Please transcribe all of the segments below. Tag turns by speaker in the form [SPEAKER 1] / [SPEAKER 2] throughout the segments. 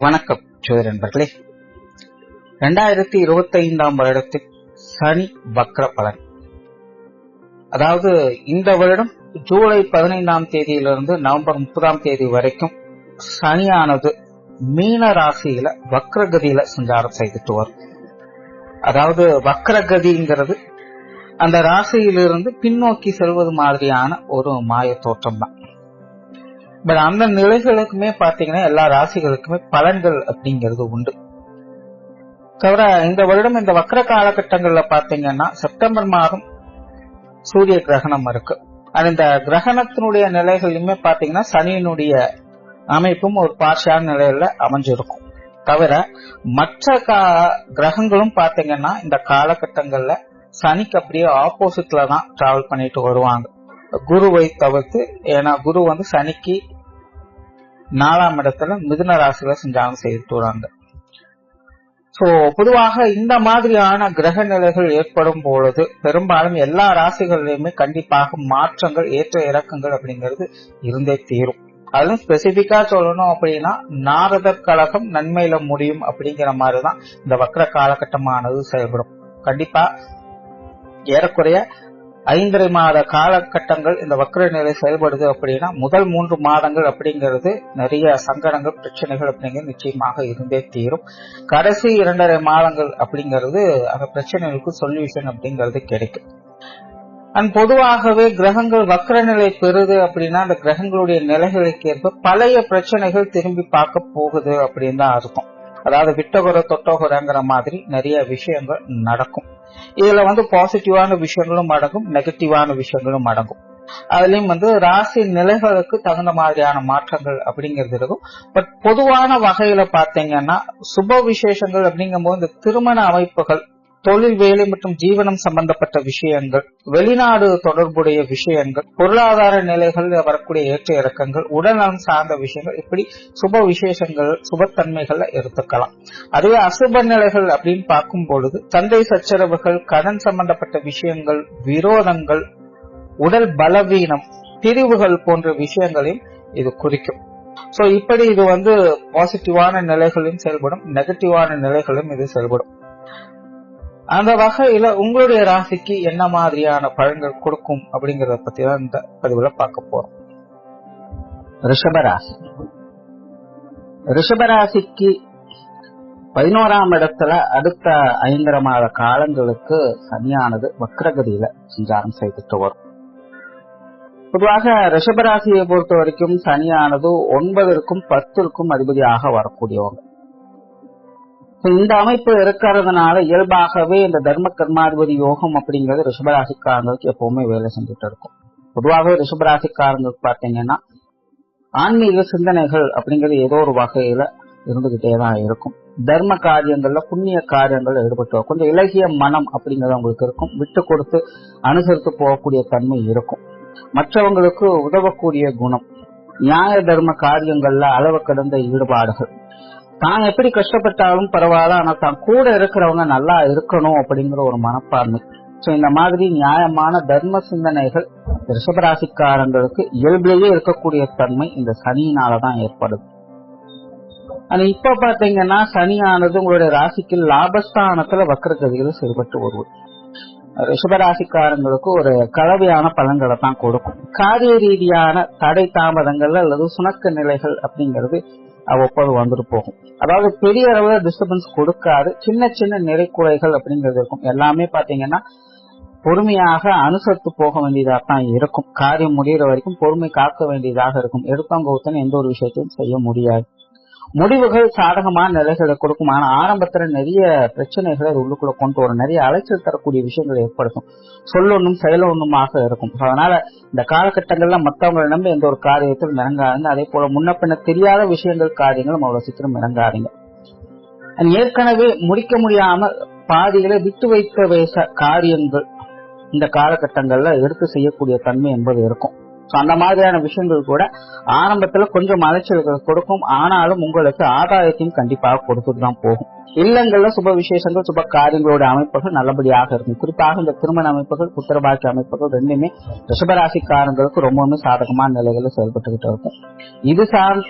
[SPEAKER 1] வணக்கம் ஜோதிட நண்பர்களே. 2025 வருடத்தில் சனி வக்ர பலன், அதாவது இந்த வருடம் ஜூலை 15 தேதியிலிருந்து நவம்பர் 30 தேதி வரைக்கும் சனியானது மீன ராசியில வக்ரகதியில சஞ்சாரம் செய்துட்டு வரும். அதாவது வக்ரகதிங்கிறது அந்த ராசியிலிருந்து பின்னோக்கி செல்வது மாதிரியான ஒரு மாய தோற்றம் தான். பட் அந்த நிலைகளுக்குமே பாத்தீங்கன்னா எல்லா ராசிகளுக்குமே பலன்கள் அப்படிங்கிறது உண்டு. தவிர இந்த வருடம் இந்த வக்ர காலகட்டங்கள்ல பாத்தீங்கன்னா செப்டம்பர் மாதம் சூரிய கிரகணம் இருக்கு. அந்த கிரகணத்தினுடைய நிலைகளுமே பாத்தீங்கன்னா சனியினுடைய அமைப்பும் ஒரு பார்ஷியான நிலையில அமைஞ்சிருக்கும். தவிர மற்ற கிரகங்களும் பாத்தீங்கன்னா இந்த காலகட்டங்கள்ல சனிக்கு அப்படியே ஆப்போசிட்ல தான் டிராவல் பண்ணிட்டு வருவாங்க, குருவை தவிர்த்து. ஏன்னா குரு வந்து சனிக்கு 4ஆம் இடத்துல மிதுன ராசியில சஞ்சாரம் செய்துட்டு வராங்க. சோ பொதுவாக இந்த மாதிரியான கிரக நிலைகள் ஏற்படும் பொழுது பெரும்பாலும் எல்லா ராசிகளிலுமே கண்டிப்பாக மாற்றங்கள், ஏற்ற இறக்கங்கள் அப்படிங்கிறது இருந்தே தீரும். அதுவும் ஸ்பெசிபிக்கா சொல்லணும் அப்படின்னா நாரதர் கழகம் நன்மையில முடியும் அப்படிங்கிற மாதிரிதான் இந்த வக்ர காலகட்டமானது செயல்படும். கண்டிப்பா ஏறக்குறைய 5.5 மாத காலகட்டங்கள் இந்த வக்ர நிலை செயல்படுது அப்படின்னா முதல் 3 மாதங்கள் அப்படிங்கிறது நிறைய சங்கடங்கள், பிரச்சனைகள் அப்படிங்கிறது நிச்சயமாக இருந்தே தீரும். கடைசி 2.5 மாதங்கள் அப்படிங்கிறது அந்த பிரச்சனைகளுக்கு சொல்யூஷன் அப்படிங்கிறது கிடைக்கும். அண்ட் பொதுவாகவே கிரகங்கள் வக்ர நிலை பெறுது அப்படின்னா அந்த கிரகங்களுடைய நிலைகளுக்கு ஏற்ப பழைய பிரச்சனைகள் திரும்பி பார்க்க போகுது அப்படின்னு தான் அர்த்தம். அதாவது விட்டகுறை தொட்டகுறைங்கிற மாதிரி நிறைய விஷயங்கள் நடக்கும். இதுல வந்து பாசிட்டிவான விஷயங்களும் அடங்கும், நெகட்டிவான விஷயங்களும் அடங்கும். அதுலயும் ராசி நிலைகளுக்கு தகுந்த மாதிரியான மாற்றங்கள் அப்படிங்கிறது இருக்கும். பட் பொதுவான வகையில பாத்தீங்கன்னா சுப விசேஷங்கள் அப்படிங்கும் போது இந்த திருமண அமைப்புகள், தொழில், வேலை மற்றும் ஜீவனம் சம்பந்தப்பட்ட விஷயங்கள், வெளிநாடு தொடர்புடைய விஷயங்கள், பொருளாதார நிலைகள் வரக்கூடிய ஏற்ற இறக்கங்கள், உடல்நலம் சார்ந்த விஷயங்கள், இப்படி சுப விசேஷங்கள், சுபத்தன்மைகள்ல எடுத்துக்கலாம். அதுவே அசுப நிலைகள் அப்படின்னு பார்க்கும் பொழுது சண்டை சச்சரவுகள், கடன் சம்பந்தப்பட்ட விஷயங்கள், விரோதங்கள், உடல் பலவீனம், பிரிவுகள் போன்ற விஷயங்களையும் இது குறிக்கும். சோ இப்படி இது பாசிட்டிவான நிலைகளும் செயல்படும், நெகட்டிவான நிலைகளும் இது செயல்படும். அந்த வகையில உங்களுடைய ராசிக்கு என்ன மாதிரியான பலன்கள் கொடுக்கும் அப்படிங்கறத பத்தி தான் இந்த பதிவுல பார்க்க போறோம். ரிஷபராசி. ரிஷபராசிக்கு 11ஆம் இடத்துல அடுத்த 5.5 மாத காலங்களுக்கு சனியானது வக்ரகதியில சஞ்சாரம் செய்துட்டு வரும். பொதுவாக ரிஷபராசியை பொறுத்த வரைக்கும் சனியானது 9க்கும் 10க்கும் அதிபதியாக வரக்கூடியவங்க. இந்த அமைப்பு இருக்கிறதுனால இயல்பாகவே இந்த தர்ம கர்மாதிபதி யோகம் அப்படிங்கிறது ரிஷபராசிக்காரங்களுக்கு எப்பவுமே வேலை செஞ்சுட்டு இருக்கும். பொதுவாகவே ரிஷபராசிக்காரங்களுக்கு பாத்தீங்கன்னா ஆன்மீக சிந்தனைகள் அப்படிங்கிறது ஏதோ ஒரு வகையில இருந்துகிட்டே தான் இருக்கும். தர்ம காரியங்கள்ல, புண்ணிய காரியங்கள்ல ஈடுபட்டு கொஞ்சம் இலகிய மனம் அப்படிங்கிறது அவங்களுக்கு இருக்கும். விட்டு கொடுத்து அனுசரித்து போகக்கூடிய தன்மை இருக்கும். மற்றவங்களுக்கு உதவக்கூடிய குணம், நியாய தர்ம காரியங்கள்ல அளவு கடந்த ஈடுபாடுகள், தான் எப்படி கஷ்டப்பட்டாலும் பரவாயில்ல ஆனா தான் கூட இருக்கிறவங்க நல்லா இருக்கணும் அப்படிங்கிற ஒரு மனப்பான்மை. சோ இந்த மாதிரி நியாயமான தர்ம சிந்தனைகள் ரிஷபராசிக்காரங்களுக்கு இயல்பிலேயே இருக்கக்கூடிய தன்மை இந்த சனியினாலதான் ஏற்படுது. ஆனா இப்ப பாத்தீங்கன்னா சனியானது உங்களுடைய ராசிக்கு லாபஸ்தானத்துல வக்ரகதியில் செயல்பட்டு வருவது ரிஷபராசிக்காரங்களுக்கு ஒரு கலவையான பலன்களை தான் கொடுக்கும். காரிய ரீதியான தடை தாமதங்கள் அல்லது சுணக்க நிலைகள் அப்படிங்கிறது அவ்வப்போது வந்துட்டு போகும். அதாவது பெரிய அளவுல டிஸ்டர்பன்ஸ் கொடுக்காது, சின்ன சின்ன நிறை குறைகள் அப்படிங்கிறது இருக்கும். எல்லாமே பாத்தீங்கன்னா பொறுமையாக அனுசரித்து போக வேண்டியதாக தான் இருக்கும். காரியம் முடிகிற வரைக்கும் பொறுமை காக்க வேண்டியதாக இருக்கும். எடுத்தவங்க எந்த ஒரு விஷயத்தையும் செய்ய முடியாது. முடிவுகள் சாதகமான நிலைகளை கொடுக்கும். ஆனா ஆரம்பத்துல நிறைய பிரச்சனைகளை உள்ளுக்குள்ள கொண்டு வரும், நிறைய அலைச்சல் தரக்கூடிய விஷயங்களை ஏற்படுத்தும். சொல்லொன்னும் செயலொன்னுமாக இருக்கும். அதனால இந்த காலகட்டங்கள்ல மற்றவங்களை நம்பி எந்த ஒரு காரியத்தில் இறங்காதுங்க. அதே போல முன்ன பின்ன தெரியாத விஷயங்கள், காரியங்களும் அவ்வளவு சீக்கிரம் இறங்காதீங்க. ஏற்கனவே முடிக்க முடியாம பாதிகளை விட்டு வைத்த காரியங்கள் இந்த காலகட்டங்கள்ல எடுத்து செய்யக்கூடிய தன்மை என்பது இருக்கும். அந்த மாதிரியான விஷயங்கள் கூட ஆரம்பத்துல கொஞ்சம் அலைச்சல்கள் கொடுக்கும். ஆனாலும் உங்களுக்கு ஆதாயத்தையும் கண்டிப்பாக கொடுத்துட்டு தான் போகும். இல்லங்கள்ல சுப விசேஷங்கள் சுப காரியங்களோட அமைப்புகள் நல்லபடியாக இருக்கும். குறிப்பாக இந்த திருமண அமைப்புகள் புத்திரபாக்கிய அமைப்புகள் ரெண்டுமே ரிஷபராசிக்காரங்களுக்கு ரொம்பவுமே சாதகமான நிலைகளில் செயல்பட்டுக்கிட்டு இருக்கும். இது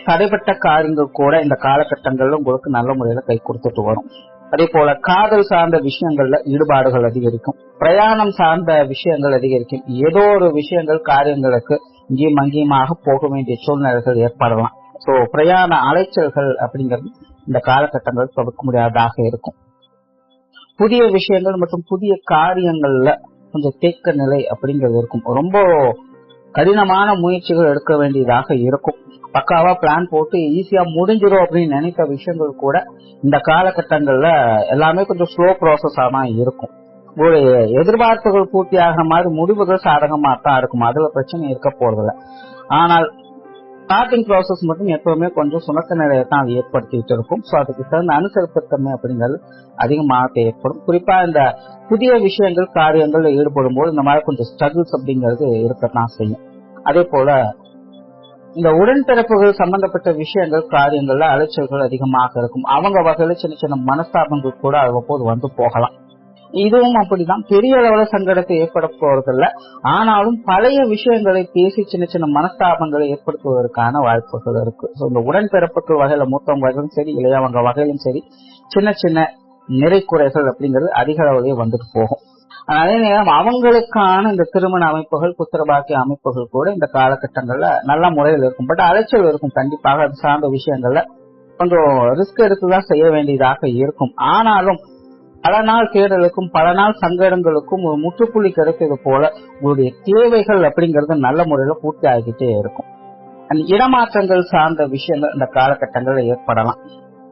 [SPEAKER 1] தடைப்பட்ட காரியங்கள் கூட இந்த காலகட்டங்கள்ல உங்களுக்கு நல்ல முறையில கை கொடுத்துட்டு வரும். அதே போல காதல் சார்ந்த விஷயங்கள்ல ஈடுபாடுகள் அதிகரிக்கும். பிரயாணம் சார்ந்த விஷயங்கள் அதிகரிக்கும். ஏதோ ஒரு விஷயங்கள் காரியங்களுக்கு இங்கேயும் அங்கேயுமாக போக வேண்டிய சூழ்நிலைகள் ஏற்படலாம். சோ பிரயாண அலைச்சல்கள் அப்படிங்கிறது இந்த காலகட்டங்கள் தவிர்க்க முடியாததாக இருக்கும். புதிய விஷயங்கள் மற்றும் புதிய காரியங்கள்ல கொஞ்சம் தேக்க நிலை அப்படிங்கிறது இருக்கும். ரொம்ப கடினமான முயற்சிகள் எடுக்க வேண்டியதாக இருக்கும். பக்காவா பிளான் போட்டு ஈஸியா முடிஞ்சிடும் அப்படின்னு நினைத்த விஷயங்கள் கூட இந்த காலகட்டங்கள்ல எல்லாமே கொஞ்சம் ஸ்லோ ப்ராசஸா தான் இருக்கும். ஒரு எதிர்பார்ப்புகள் பூர்த்தி ஆகிற மாதிரி முடிவுகள் சாதகமா தான் இருக்கும். அதுல பிரச்சனை இருக்க போறதில்ல. ஆனால் ஸ்டார்டிங் ப்ராசஸ் மட்டும் எப்பவுமே கொஞ்சம் சுணக்க நிலையை தான் அது ஏற்படுத்திட்டு இருக்கும். ஸோ அதுக்கு தகுந்த அனுசரிப்புத்தன்மை அப்படிங்கிறது அதிகமாக தேவைப்படும். குறிப்பா இந்த புதிய விஷயங்கள் காரியங்கள்ல ஈடுபடும் போது இந்த மாதிரி கொஞ்சம் ஸ்ட்ரகிள்ஸ் அப்படிங்கிறது இருக்கத்தான் செய்யும். அதே போல இந்த உடன்பிறப்புகள் சம்பந்தப்பட்ட விஷயங்கள் காரியங்கள்ல அலைச்சல்கள் அதிகமாக இருக்கும். அவங்க வகையில சின்ன சின்ன மனஸ்தாபங்கள் கூட அவ்வப்போது வந்து போகலாம். இதுவும் அப்படிதான், பெரிய அளவுல சங்கடத்தை ஏற்பட போறதில்ல. ஆனாலும் பழைய விஷயங்களை பேசி சின்ன சின்ன மனஸ்தாபங்களை ஏற்படுத்துவதற்கான வாய்ப்புகள் இருக்கு. ஸோ இந்த உடன்பிறப்புகள் வகையில மூத்தவங்க வகையிலும் சரி இளையவங்க வகையிலும் சரி சின்ன சின்ன நிறை குறைகள் அப்படிங்கிறது அதிக அளவுலயே வந்துட்டு போகும். அதே நேரம் அவங்களுக்கான இந்த திருமண அமைப்புகள் புத்திரபாக்கிய அமைப்புகள் கூட இந்த காலகட்டங்கள்ல நல்ல முறையில் இருக்கும். பட் அலைச்சல் இருக்கும். கண்டிப்பாக அது சார்ந்த விஷயங்கள்ல கொஞ்சம் ரிஸ்க் எடுத்துதான் செய்ய வேண்டியதாக இருக்கும். ஆனாலும் பல நாள் தேடலுக்கும் பல நாள் சங்கடங்களுக்கும் ஒரு முற்றுப்புள்ளி கிடைத்தது போல உங்களுடைய தேவைகள் அப்படிங்கிறது நல்ல முறையில பூர்த்தி ஆகிட்டே இருக்கும். இடமாற்றங்கள் சார்ந்த விஷயங்கள் இந்த காலகட்டங்களில் ஏற்படலாம்.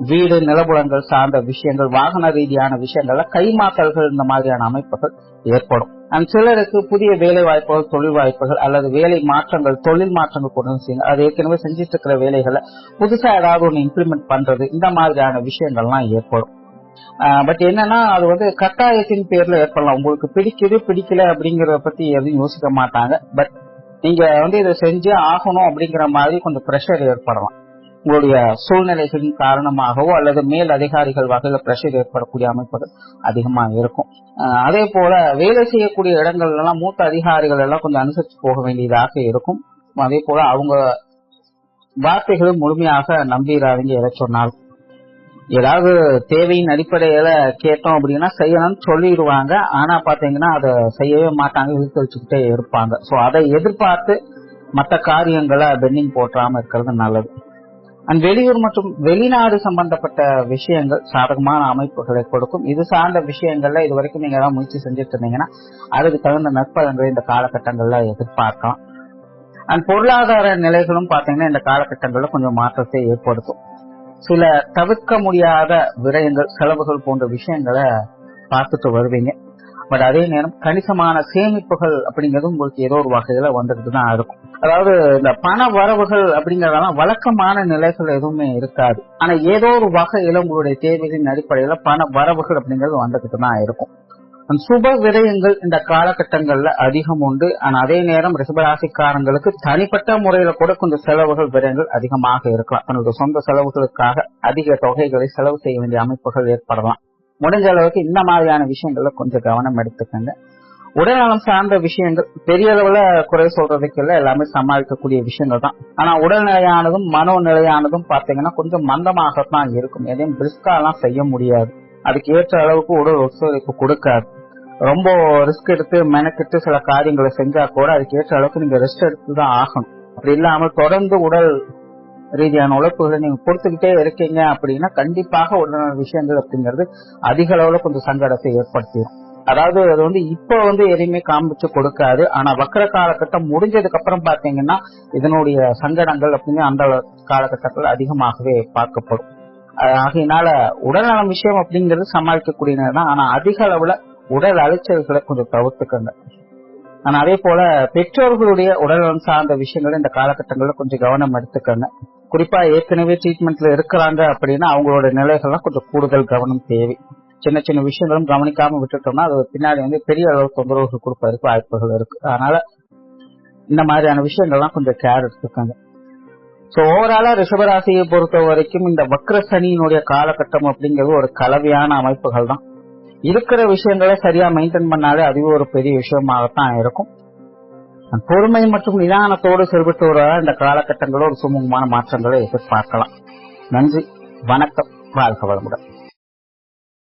[SPEAKER 1] வீடு நிலபுலங்கள் சார்ந்த விஷயங்கள் வாகன ரீதியான விஷயங்கள்ல கைமாற்றல்கள் இந்த மாதிரியான அமைப்புகள் ஏற்படும். சிலருக்கு புதிய வேலை வாய்ப்புகள் தொழில் வாய்ப்புகள் அல்லது வேலை மாற்றங்கள் தொழில் மாற்றங்கள் கொண்டு செய்யுங்க. அது ஏற்கனவே செஞ்சுட்டு இருக்கிற வேலைகளை புதுசா ஏதாவது ஒன்று இம்ப்ளிமெண்ட் பண்றது இந்த மாதிரியான விஷயங்கள்லாம் ஏற்படும். பட் என்னன்னா அது கட்டாயத்தின் பேர்ல ஏற்படலாம். உங்களுக்கு பிடிக்குது பிடிக்கல அப்படிங்கறத பத்தி எதுவும் யோசிக்க மாட்டாங்க. பட் நீங்க இதை செஞ்சே ஆகணும் அப்படிங்கிற மாதிரி கொஞ்சம் பிரஷர் ஏற்படலாம். உங்களுடைய சூழ்நிலைகளின் காரணமாகவோ அல்லது மேல் அதிகாரிகள் வகையில பிரஷர் ஏற்படக்கூடிய அமைப்புகள் அதிகமா இருக்கும். அதே போல வேலை செய்யக்கூடிய இடங்கள்ல எல்லாம் மூத்த அதிகாரிகள் எல்லாம் கொஞ்சம் அனுசரிச்சு போக வேண்டியதாக இருக்கும். அதே போல அவங்க வார்த்தைகளும் முழுமையாக நம்பிடாதீங்க. எதை சொன்னாலும் ஏதாவது தேவையின் அடிப்படையில கேட்டோம் அப்படின்னா செய்யணும்னு சொல்லிடுவாங்க. ஆனா பாத்தீங்கன்னா அதை செய்யவே மாட்டாங்க, இழுத்து வச்சுக்கிட்டே இருப்பாங்க. சோ அதை எதிர்பார்த்து மற்ற காரியங்களை பெண்டிங் போட்டாம இருக்கிறது நல்லது. வெளியூர் மற்றும் வெளிநாடு சம்பந்தப்பட்ட விஷயங்கள் சாதகமான அமைப்புகளை கொடுக்கும். இது சார்ந்த விஷயங்கள்ல இது வரைக்கும் நீங்க ஏதாவது முயற்சி செஞ்சுட்டு இருந்தீங்கன்னா அதுக்கு தகுந்த நற்பலன்களை இந்த காலகட்டங்கள்ல எதிர்பார்க்கலாம். பொருளாதார நிலைகளும் பாத்தீங்கன்னா இந்த காலகட்டங்கள்ல கொஞ்சம் மாற்றத்தை ஏற்படுத்தும். சில தவிர்க்க முடியாத விரயங்கள் செலவுகள் போன்ற விஷயங்களை பார்த்துட்டு வருவீங்க. பட் அதே நேரம் கணிசமான சேமிப்புகள் அப்படிங்கிறது உங்களுக்கு ஏதோ ஒரு வகையில வந்துட்டு தான் இருக்கும். அதாவது இந்த பண வரவுகள் அப்படிங்கறதெல்லாம் வழக்கமான நிலைகள் எதுவுமே இருக்காது. ஆனா ஏதோ ஒரு வகையில உங்களுடைய தேவைகளின் அடிப்படையில பண வரவுகள் அப்படிங்கிறது வந்துகிட்டு தான் இருக்கும். சுப விரயங்கள் இந்த காலகட்டங்கள்ல அதிகம் உண்டு. ஆனா அதே நேரம் ரிஷபராசிக்காரங்களுக்கு தனிப்பட்ட முறையில கூட கொஞ்சம் செலவுகள் விரயங்கள் அதிகமாக இருக்கலாம். தன்னுடைய சொந்த செலவுகளுக்காக அதிக தொகைகளை செலவு செய்ய வேண்டிய அமைப்புகள் ஏற்படலாம். முடிஞ்ச அளவுக்கு இந்த மாதிரியான விஷயங்கள்ல கொஞ்சம் கவனம் எடுத்துக்கங்க. உடல்நலம் சார்ந்த விஷயங்கள் பெரிய அளவுல குறை சொல்றதுக்கு இல்ல, எல்லாமே சமாளிக்கக்கூடிய விஷயங்கள் தான். ஆனா உடல்நிலையானதும் மனோநிலையானதும் பாத்தீங்கன்னா கொஞ்சம் மந்தமாகத்தான் இருக்கும். எதையும் பிரிஸ்கா எல்லாம் செய்ய முடியாது. அதுக்கு ஏற்ற அளவுக்கு உடல் ஒத்துழைப்பு கொடுக்காது. ரொம்ப ரிஸ்க் எடுத்து மெனக்கிட்டு சில காரியங்களை செஞ்சா கூட அதுக்கு ஏற்ற அளவுக்கு நீங்க ரெஸ்ட் எடுத்துதான் ஆகணும். அப்படி இல்லாமல் தொடர்ந்து உடல் ரீதியான உழைப்புகளை நீங்க கொடுத்துக்கிட்டே இருக்கீங்க அப்படின்னா கண்டிப்பாக உடல்நல விஷயங்கள் அப்படிங்கிறது அதிக அளவுல கொஞ்சம் சங்கடத்தை ஏற்படுத்திடும். அதாவது அது இப்ப எதையுமே காமிச்சு கொடுக்காது. ஆனா வக்கர காலகட்டம் முடிஞ்சதுக்கு அப்புறம் பாத்தீங்கன்னா இதனுடைய சங்கடங்கள் அப்படின்னு அந்த காலகட்டத்தில் அதிகமாகவே பார்க்கப்படும். ஆகையினால உடல்நலம் விஷயம் அப்படிங்கிறது சமாளிக்கக்கூடியதான். ஆனா அதிக அளவுல உடல் அலைச்சல்களை கொஞ்சம் தவிர்த்துக்கங்க. ஆனா அதே போல பெற்றோர்களுடைய உடல்நலம் சார்ந்த விஷயங்களை இந்த காலகட்டங்களில் கொஞ்சம் கவனம் எடுத்துக்கங்க. குறிப்பா ஏற்கனவே ட்ரீட்மெண்ட்ல இருக்கிறாங்க அப்படின்னா அவங்களோட நிலைகள்லாம் கொஞ்சம் கூடுதல் கவனம் தேவை. சின்ன சின்ன விஷயங்களும் கவனிக்காம விட்டுட்டோம்னா அது பின்னாடி பெரிய அளவு தொந்தரவுகள் கொடுப்பதற்கு வாய்ப்புகள் இருக்கு. அதனால இந்த மாதிரியான விஷயங்கள்லாம் கொஞ்சம் கேர் எடுத்துக்கோங்க. ஸோ ஓவராலா ரிஷபராசியை பொறுத்த வரைக்கும் இந்த வக்ர சனியினுடைய காலகட்டம் அப்படிங்கிறது ஒரு கலவையான அமைப்புகள் தான். இருக்கிற விஷயங்களை சரியா மெயின்டைன் பண்ணாலே அதுவே ஒரு பெரிய விஷயமாகத்தான் இருக்கும். பொறுமை மற்றும் நிதானத்தோடு செயல்பட்டு வர இந்த காலகட்டங்களோடு சுமூகமான மாற்றங்களை எதிர்பார்க்கலாம். நன்றி, வணக்கம், வாழ்க வளமுடன்.